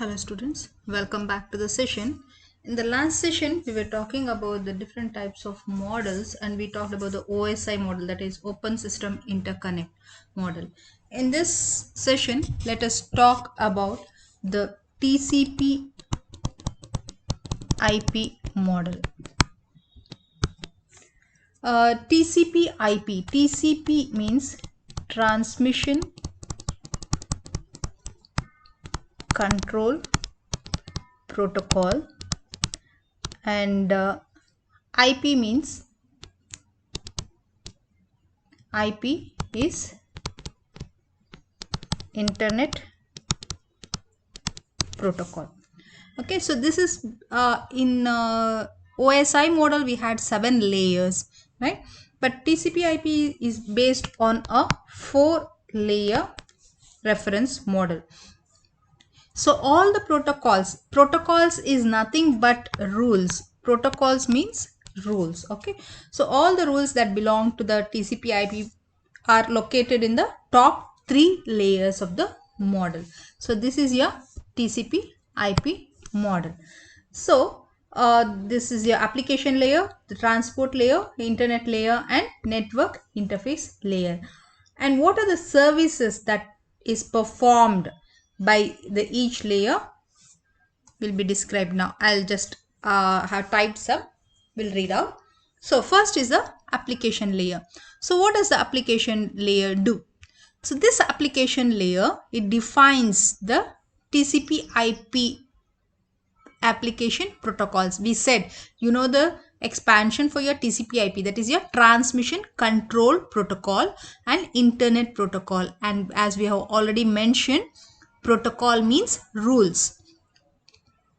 Hello students, welcome back to the session. In the last session, we were talking about the different types of models and we talked about the OSI model, that is Open System Interconnect model. In this session, let us talk about the TCP IP model. TCP IP. TCP means Transmission Control Protocol, and IP means IP is Internet Protocol. Okay, so this is in OSI model we had 7 layers, right? But TCP IP is based on a 4-layer reference model. So all the protocols is nothing but rules. Protocols means rules. Okay, so all the rules that belong to the TCP IP are located in the top 3 layers of the model. So this is your TCP IP model. So this is your application layer, the transport layer, internet layer, and network interface layer. And what are the services that is performed by the each layer will be described now. I'll just have typed some, we'll read out. So first is the application layer. So what does the application layer do? So this application layer, it defines the TCP IP application protocols. We said, you know, the expansion for your TCP IP, that is your transmission control protocol and internet protocol. And as we have already mentioned, protocol means rules.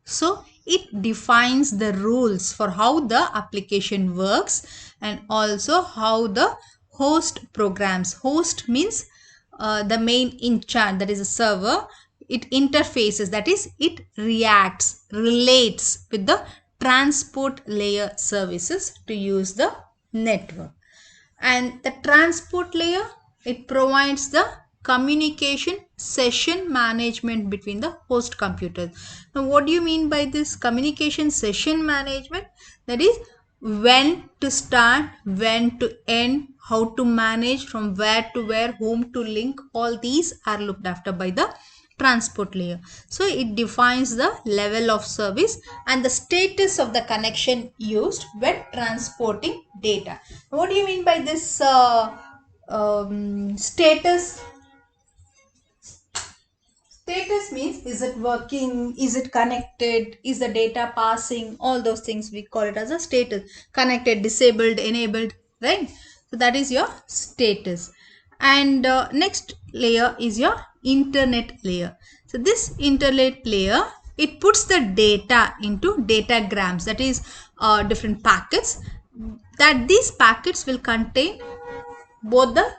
So it defines the rules for how the application works and also how the host programs. Host means the main in charge, that is a server. It interfaces, that is it reacts, relates with the transport layer services to use the network. And the transport layer, it provides the communication session management between the host computers. Now what do you mean by this communication session management? That is when to start, when to end, how to manage, from where to where, whom to link, all these are looked after by the transport layer. So it defines the level of service and the status of the connection used when transporting data. What do you mean by this status? Status means, is it working, is it connected, is the data passing, all those things we call it as a status. Connected, disabled, enabled, right? So that is your status. And next layer is your internet layer. So this internet layer, it puts the data into datagrams, that is different packets, that these packets will contain both the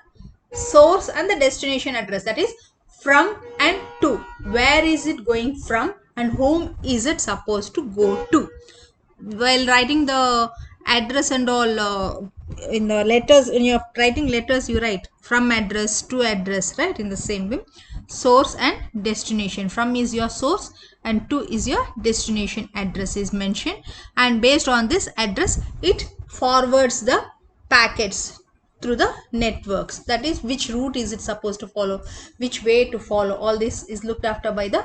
source and the destination address, that is from and to, where is it going from and whom is it supposed to go to. While writing the address and all in the letters, when you're writing letters, you write from address to address, right? In the same way, source and destination. From is your source and to is your destination address is mentioned, and based on this address it forwards the packets through the networks, that is which route is it supposed to follow, which way to follow, all this is looked after by the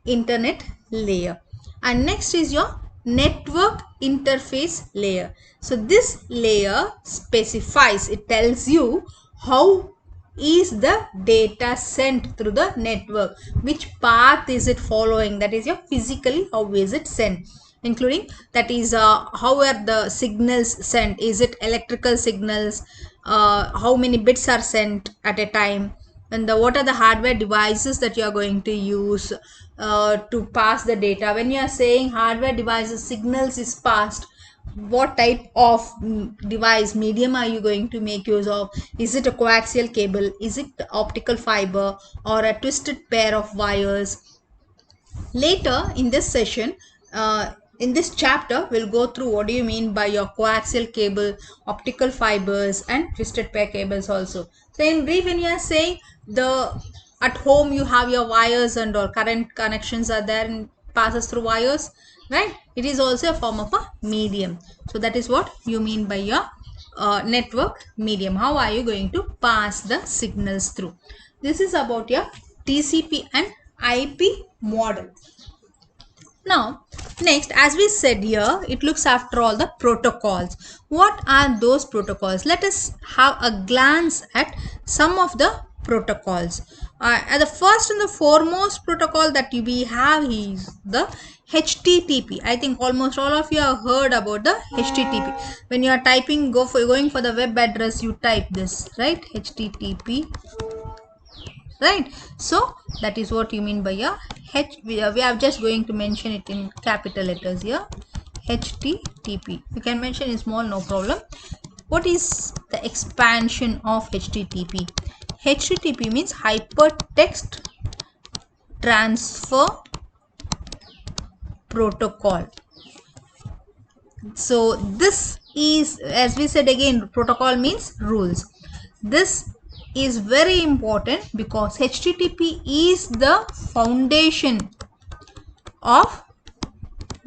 internet layer. And next is your network interface layer. So this layer specifies, it tells you how is the data sent through the network, which path is it following, that is your physically how is it sent, including that is how are the signals sent, is it electrical signals, how many bits are sent at a time, and what are the hardware devices that you are going to use to pass the data. When you are saying hardware devices, signals is passed, what type of device medium are you going to make use of? Is it a coaxial cable, is it optical fiber, or a twisted pair of wires? Later in this session, in this chapter, we'll go through what do you mean by your coaxial cable, optical fibers, and twisted pair cables also. So in brief, when you are saying the at home you have your wires and or current connections are there and passes through wires, right? It is also a form of a medium. So that is what you mean by your network medium. How are you going to pass the signals through? This is about your TCP and IP model. Now, next, as we said here, it looks after all the protocols. What are those protocols? Let us have a glance at some of the protocols. The first and the foremost protocol that we have is the HTTP. I think almost all of you have heard about the HTTP. When you are typing, going for the web address, you type this, right? HTTP. Right, so that is what you mean by a we are just going to mention it in capital letters here. HTTP, you can mention in small, no problem. What is the expansion of HTTP? HTTP means hypertext transfer protocol. So this is, as we said again, protocol means rules. This is very important because HTTP is the foundation of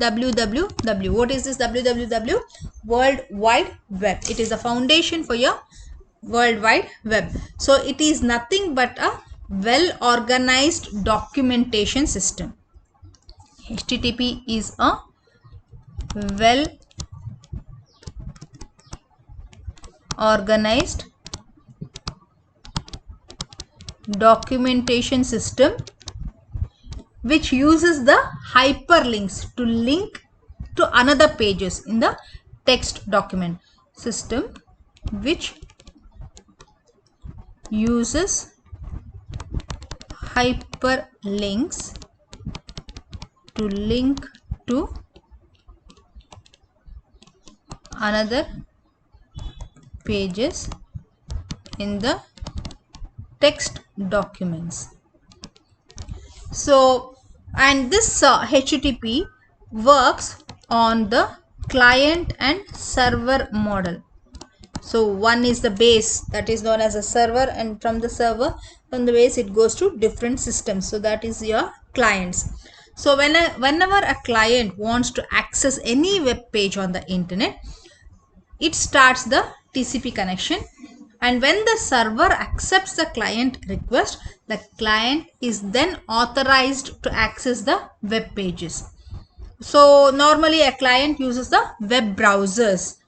www. What is this www? World Wide Web. It is the foundation for your World Wide Web. So it is nothing but a well organized documentation system. HTTP is a well organized documentation system which uses the hyperlinks to link to another pages in the text document. System which uses hyperlinks to link to another pages in the text documents. So, and this HTTP works on the client and server model. So one is the base, that is known as a server, and from the base it goes to different systems. So that is your clients. So whenever a client wants to access any web page on the internet, it starts the TCP connection, and when the server accepts the client request, the client is then authorized to access the web pages. So normally a client uses the web browsers,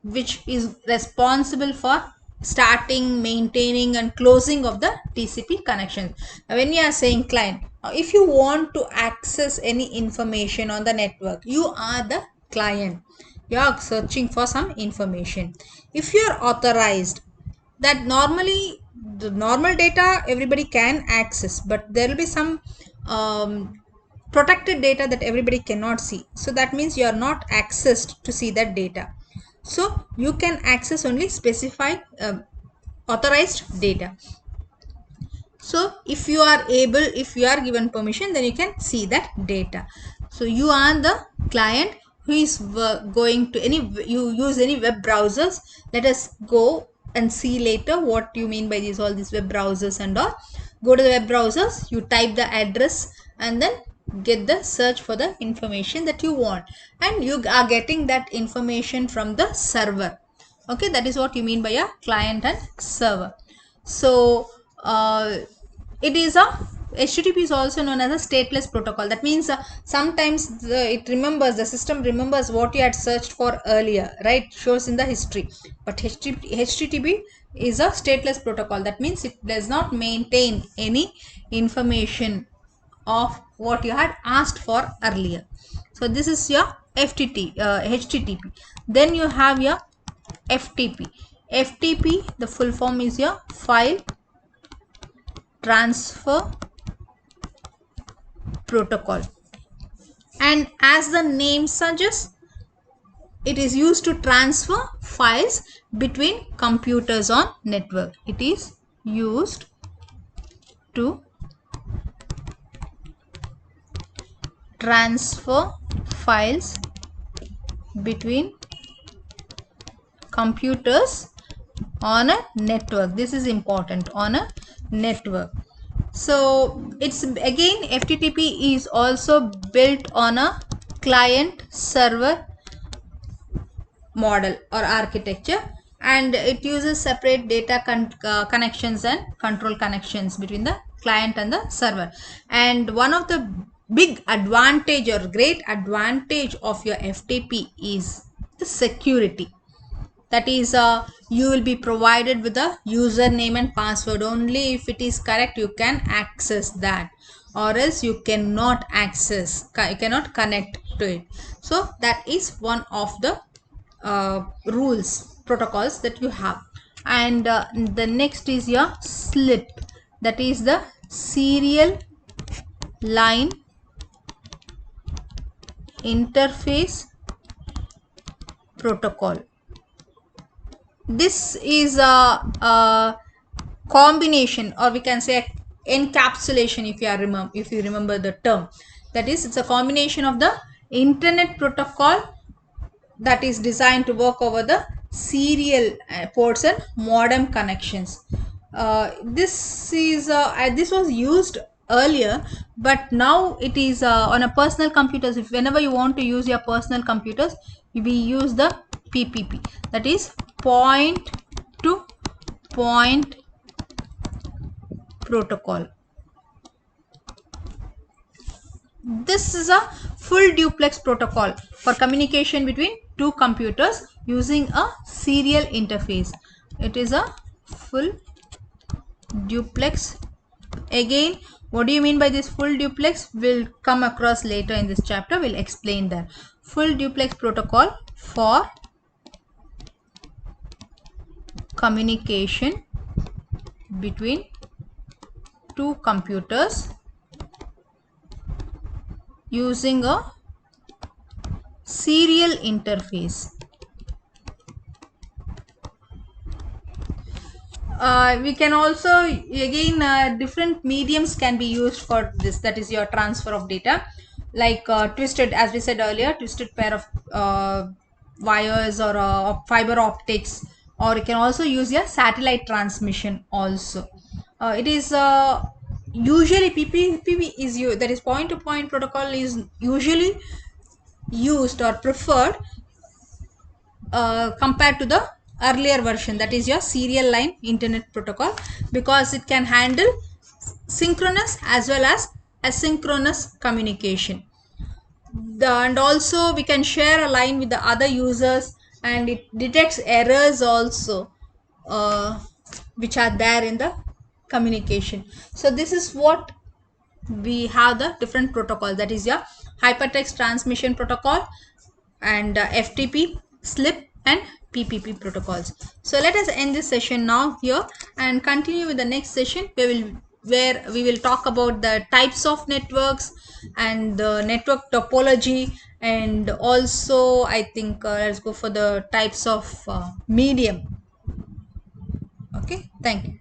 which is responsible for starting, maintaining and closing of the TCP connections. Now, when you are saying client, if you want to access any information on the network, you are the client. You are searching for some information. If you are authorized, that normally the normal data everybody can access, but there will be some protected data that everybody cannot see. So that means you are not accessed to see that data. So you can access only specified authorized data. So if you are given permission, then you can see that data. So you are the client who is going to you use any web browsers. Let us go and see later what you mean by all these web browsers and all. Go to the web browsers, you type the address and then get the search for the information that you want, and you are getting that information from the server. Okay, that is what you mean by a client and server. So it is a HTTP is also known as a stateless protocol. That means sometimes the system remembers what you had searched for earlier, right? Shows in the history. But HTTP is a stateless protocol. That means it does not maintain any information of what you had asked for earlier. So this is your HTTP. Then you have your FTP. FTP, the full form is your file transfer protocol, and as the name suggests, it is used to transfer files between computers on network. It is used to transfer files between computers on a network. This is important, on a network. So it's again, FTTP is also built on a client server model or architecture, and it uses separate data connections and control connections between the client and the server. And one of the big advantage or great advantage of your FTP is the security. That is, you will be provided with a username and password. Only if it is correct you can access that, or else you cannot access, you cannot connect to it. So that is one of the rules, protocols that you have. And the next is your SLIP, that is the serial line interface protocol. This is a combination, or we can say encapsulation, if you remember the term. That is, it's a combination of the internet protocol that is designed to work over the serial ports and modem connections. This was used earlier, but now it is on a personal computers. If whenever you want to use your personal computers, we use the PPP, that is point to point protocol. This is a full duplex protocol for communication between two computers using a serial interface. It is a full duplex. Again, what do you mean by this full duplex? We'll come across later in this chapter. We'll explain that. Full duplex protocol for communication between two computers using a serial interface. We can also, again, different mediums can be used for this, that is your transfer of data, like twisted, as we said earlier, twisted pair of wires, or fiber optics, or you can also use your satellite transmission also. It is usually PPP is used, that is point to point protocol is usually used or preferred compared to the earlier version, that is your serial line internet protocol, because it can handle synchronous as well as asynchronous communication. And also we can share a line with the other users, and it detects errors also which are there in the communication. So this is what we have, the different protocols, that is your hypertext transmission protocol, and FTP, SLIP, and PPP protocols. So let us end this session now here and continue with the next session, where we will talk about the types of networks and the network topology, and also I think let's go for the types of medium. Okay, thank you.